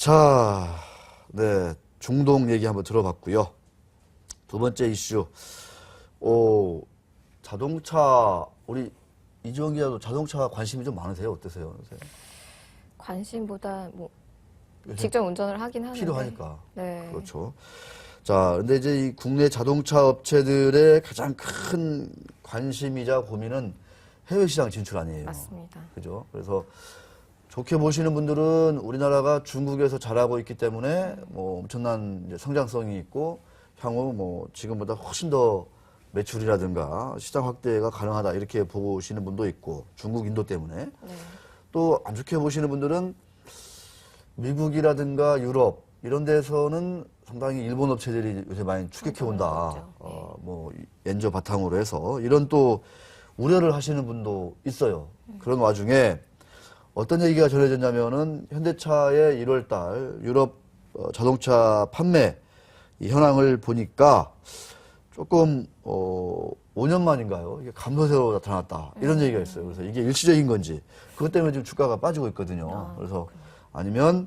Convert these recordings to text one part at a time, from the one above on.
자, 네, 중동 얘기 한번 들어봤고요. 두 번째 이슈, 자동차, 우리 이주원 기자도 자동차 관심이 좀 많으세요? 어떠세요? 요새? 관심보다 뭐 직접 운전을 하긴 하는데 필요하니까. 네. 그렇죠. 자, 근데 이제 이 국내 자동차 업체들의 가장 큰 관심이자 고민은 해외 시장 진출 아니에요. 맞습니다. 그죠? 그래서 좋게 보시는 분들은 우리나라가 중국에서 잘하고 있기 때문에 뭐 엄청난 이제 성장성이 있고 향후 뭐 지금보다 훨씬 더 매출이라든가 시장 확대가 가능하다 이렇게 보시는 분도 있고 중국 인도 때문에 네. 또 안 좋게 보시는 분들은 미국이라든가 유럽 이런 데서는 상당히 일본 업체들이 요새 많이 추격해 온다. 뭐 엔저 바탕으로 해서 이런 또 우려를 하시는 분도 있어요. 그런 와중에 어떤 얘기가 전해졌냐면은 현대차의 1월달 유럽 자동차 판매 이 현황을 보니까 조금 5년 만인가요? 이게 감소세로 나타났다 이런 얘기가 있어요. 그래서 이게 일시적인 건지 그것 때문에 지금 주가가 빠지고 있거든요. 그래서 아니면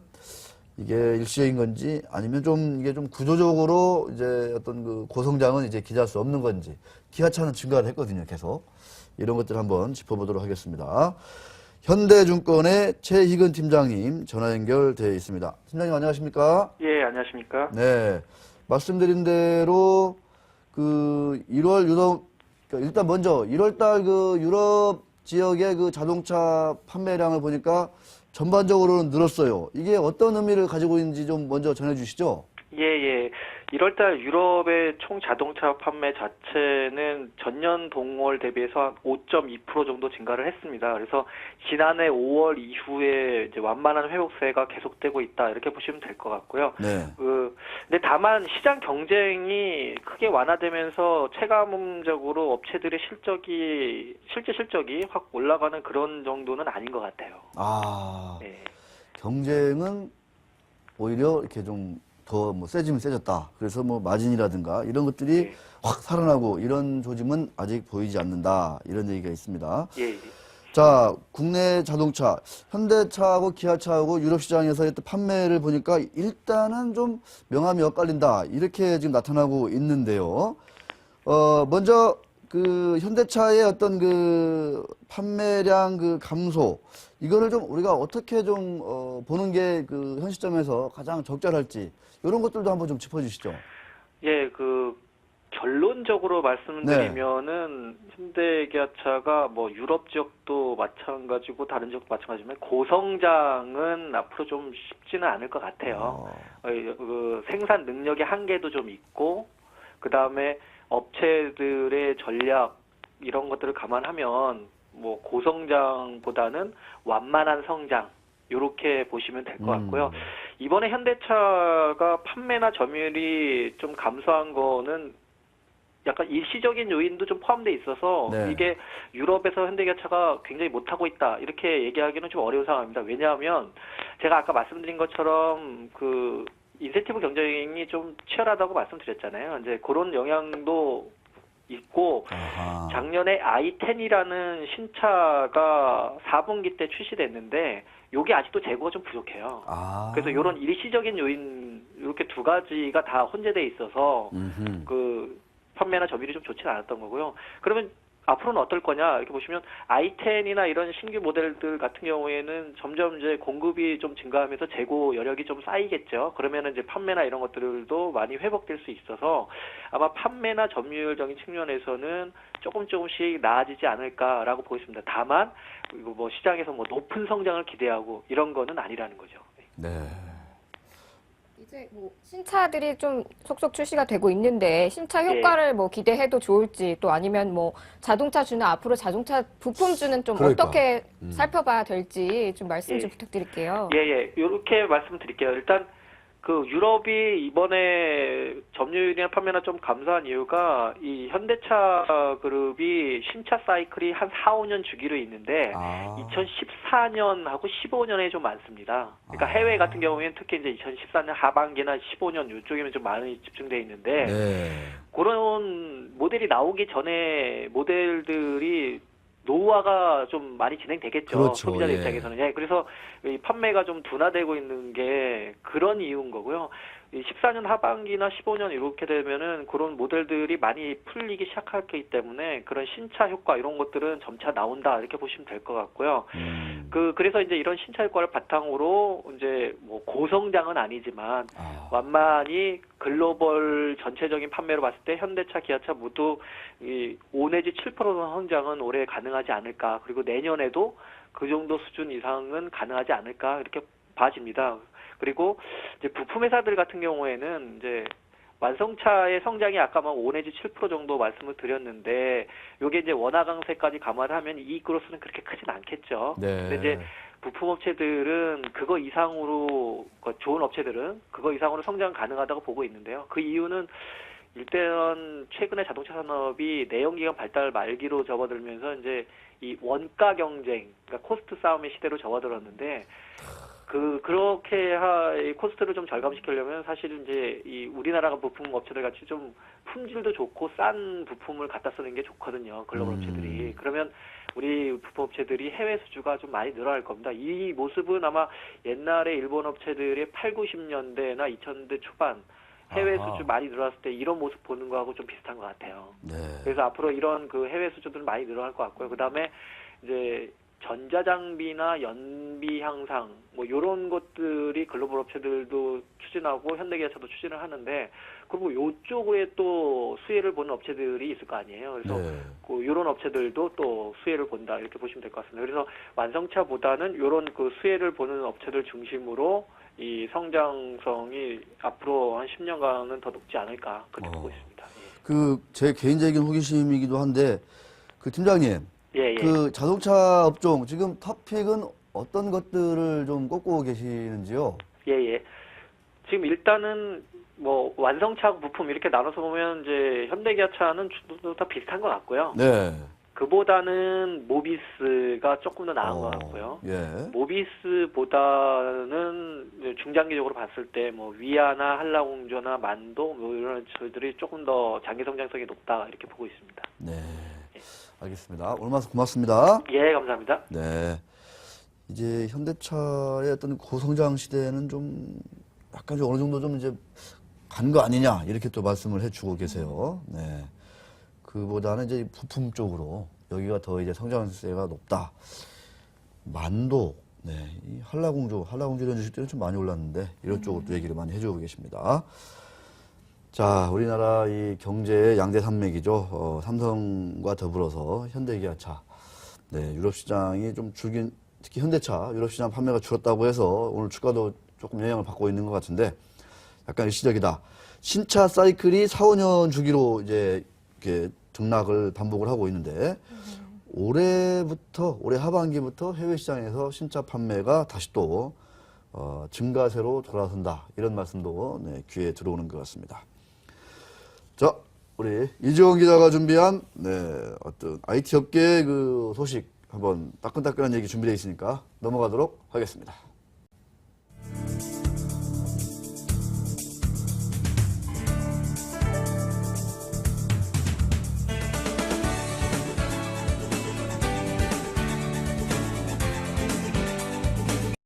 이게 일시적인 건지 아니면 좀 이게 좀 구조적으로 이제 어떤 그 고성장은 이제 기대할 수 없는 건지 기아차는 증가를 했거든요. 계속 이런 것들 한번 짚어보도록 하겠습니다. 현대증권의 최희근 팀장님 전화 연결되어 있습니다. 팀장님 안녕하십니까? 예, 안녕하십니까? 네, 말씀드린 대로 그 1월 유럽 그러니까 일단 먼저 1월달 그 유럽 지역의 그 자동차 판매량을 보니까 전반적으로는 늘었어요. 이게 어떤 의미를 가지고 있는지 좀 먼저 전해주시죠. 예, 예. 1월달 유럽의 총 자동차 판매 자체는 전년 동월 대비해서 한 5.2% 정도 증가를 했습니다. 그래서 지난해 5월 이후에 이제 완만한 회복세가 계속되고 있다 이렇게 보시면 될 것 같고요. 네. 근데 다만 시장 경쟁이 크게 완화되면서 체감적으로 업체들의 실제 실적이 확 올라가는 그런 정도는 아닌 것 같아요. 아, 네. 경쟁은 오히려 이렇게 좀 더 뭐 세지면 세졌다. 그래서 뭐 마진이라든가 이런 것들이 네. 확 살아나고 이런 조짐은 아직 보이지 않는다. 이런 얘기가 있습니다. 예, 예. 자, 국내 자동차, 현대차하고 기아차하고 유럽 시장에서 또 판매를 보니까 일단은 좀 명암이 엇갈린다. 이렇게 지금 나타나고 있는데요. 먼저 그 현대차의 어떤 그 판매량 그 감소, 이거를 좀 우리가 어떻게 좀 보는 게 그 현 시점에서 가장 적절할지 이런 것들도 한번 좀 짚어주시죠. 예, 결론적으로 말씀드리면은 현대기아차가 뭐 유럽 지역도 마찬가지고 다른 지역도 마찬가지지만 고성장은 앞으로 좀 쉽지는 않을 것 같아요. 그 생산 능력의 한계도 좀 있고 그 다음에 업체들의 전략 이런 것들을 감안하면 뭐 고성장보다는 완만한 성장 요렇게 보시면 될 것 같고요. 이번에 현대차가 판매나 점유율이 좀 감소한 거는 약간 일시적인 요인도 좀 포함되어 있어서 네. 이게 유럽에서 현대기아차가 굉장히 못하고 있다 이렇게 얘기하기는 좀 어려운 상황입니다. 왜냐하면 제가 아까 말씀드린 것처럼 그 인센티브 경쟁이 좀 치열하다고 말씀드렸잖아요. 이제 그런 영향도 있고 아하. 작년에 i10이라는 신차가 4분기 때 출시됐는데 요게 아직도 재고가 좀 부족해요. 아. 그래서 이런 일시적인 요인 이렇게 두 가지가 다 혼재돼 있어서 음흠. 그 판매나 점유율이 좀 좋지는 않았던 거고요. 그러면 앞으로는 어떨 거냐 이렇게 보시면 i10이나 이런 신규 모델들 같은 경우에는 점점 이제 공급이 좀 증가하면서 재고 여력이 좀 쌓이겠죠. 그러면은 이제 판매나 이런 것들도 많이 회복될 수 있어서 아마 판매나 점유율적인 측면에서는 조금씩 나아지지 않을까라고 보고 있습니다. 다만 이거 뭐 시장에서 뭐 높은 성장을 기대하고 이런 거는 아니라는 거죠. 네. 이제 뭐 신차들이 좀 속속 출시가 되고 있는데 신차 효과를 뭐 기대해도 좋을지 또 아니면 뭐 자동차주는 앞으로 자동차 부품주는 좀 그러니까. 어떻게 살펴봐야 될지 좀 말씀 좀 예. 부탁드릴게요. 예. 이렇게 말씀드릴게요. 일단 그 유럽이 이번에 점유율이나 판매나 좀 감소한 이유가 이 현대차 그룹이 신차 사이클이 한 4, 5년 주기로 있는데 2014년하고 15년에 좀 많습니다. 그러니까 해외 같은 경우에는 특히 이제 2014년 하반기나 15년 이쪽에는 좀 많이 집중돼 있는데 네. 그런 모델이 나오기 전에 모델들이 노후화가 좀 많이 진행되겠죠. 그렇죠. 소비자들 예. 입장에서는. 예, 그래서 이 판매가 좀 둔화되고 있는 게 그런 이유인 거고요. 이 14년 하반기나 15년 이렇게 되면은 그런 모델들이 많이 풀리기 시작할 거기 때문에 그런 신차 효과 이런 것들은 점차 나온다 이렇게 보시면 될 것 같고요. 그래서 이제 이런 신차 효과를 바탕으로 이제 뭐 고성장은 아니지만 완만히 글로벌 전체적인 판매로 봤을 때 현대차, 기아차 모두 이 5 내지 7% 성장은 올해 가능하지 않을까. 그리고 내년에도 그 정도 수준 이상은 가능하지 않을까 이렇게 봐집니다. 그리고 이제 부품 회사들 같은 경우에는 이제 완성차의 성장이 아까 뭐 5 내지 7% 정도 말씀을 드렸는데 요게 이제 원화 강세까지 감안하면 이익으로서는 그렇게 크진 않겠죠. 네. 근데 이제 부품 업체들은 그거 이상으로 좋은 업체들은 그거 이상으로 성장 가능하다고 보고 있는데요. 그 이유는 일단 최근에 자동차 산업이 내연기관 발달 말기로 접어들면서 이제 이 원가 경쟁, 그러니까 코스트 싸움의 시대로 접어들었는데 그렇게 이 코스트를 좀 절감시키려면 사실 이제 이 우리나라가 부품 업체들 같이 좀 품질도 좋고 싼 부품을 갖다 쓰는 게 좋거든요. 글로벌 업체들이. 그러면 우리 부품 업체들이 해외 수주가 좀 많이 늘어날 겁니다. 이 모습은 아마 옛날에 일본 업체들의 8, 90년대나 2000년대 초반 해외 수주 많이 늘어났을 때 이런 모습 보는 거하고 좀 비슷한 것 같아요. 네. 그래서 앞으로 이런 그 해외 수주들은 많이 늘어날 것 같고요. 그다음에 이제 전자장비나 연비 향상 뭐 이런 것들이 글로벌 업체들도 추진하고 현대기아차도 추진을 하는데 그리고 요쪽에 또 수혜를 보는 업체들이 있을 거 아니에요. 그래서 네. 이런 업체들도 또 수혜를 본다 이렇게 보시면 될 것 같습니다. 그래서 완성차보다는 이런 그 수혜를 보는 업체들 중심으로 이 성장성이 앞으로 한 10년간은 더 높지 않을까 그렇게 보고 있습니다. 예. 제 개인적인 호기심이기도 한데 팀장님. 예. 자동차 업종 지금 탑픽은 어떤 것들을 좀 꼽고 계시는지요? 예. 지금 일단은 뭐 완성차 부품 이렇게 나눠서 보면 이제 현대기아차는 다 비슷한 것 같고요. 네. 그보다는 모비스가 조금 더 나은 것 같고요. 예. 모비스보다는 이제 중장기적으로 봤을 때 뭐 위아나 한라공조나 만도 뭐 이런 저희들이 조금 더 장기 성장성이 높다 이렇게 보고 있습니다. 네. 알겠습니다. 오늘 말씀 고맙습니다. 예, 감사합니다. 네. 이제 현대차의 어떤 고성장 시대는 좀 약간 좀 어느 정도 좀 이제 간 거 아니냐 이렇게 또 말씀을 해주고 계세요. 네. 그보다는 이제 부품 쪽으로 여기가 더 이제 성장세가 높다. 만도, 네, 이 한라공조 이런 주식들은 좀 많이 올랐는데 이런 쪽으로 또 얘기를 많이 해주고 계십니다. 자, 우리나라 이 경제의 양대 산맥이죠. 삼성과 더불어서 현대기아차. 네, 유럽 시장이 좀 줄긴, 특히 현대차 유럽 시장 판매가 줄었다고 해서 오늘 주가도 조금 영향을 받고 있는 것 같은데 약간 일시적이다. 신차 사이클이 4, 5년 주기로 이제 이렇게 등락을 반복을 하고 있는데 올해 하반기부터 해외 시장에서 신차 판매가 다시 또 증가세로 돌아선다. 이런 말씀도 네, 귀에 들어오는 것 같습니다. 자, 우리 이지원 기자가 준비한 어떤 IT 업계의 그 소식 한번 따끈따끈한 얘기 준비되어 있으니까 넘어가도록 하겠습니다.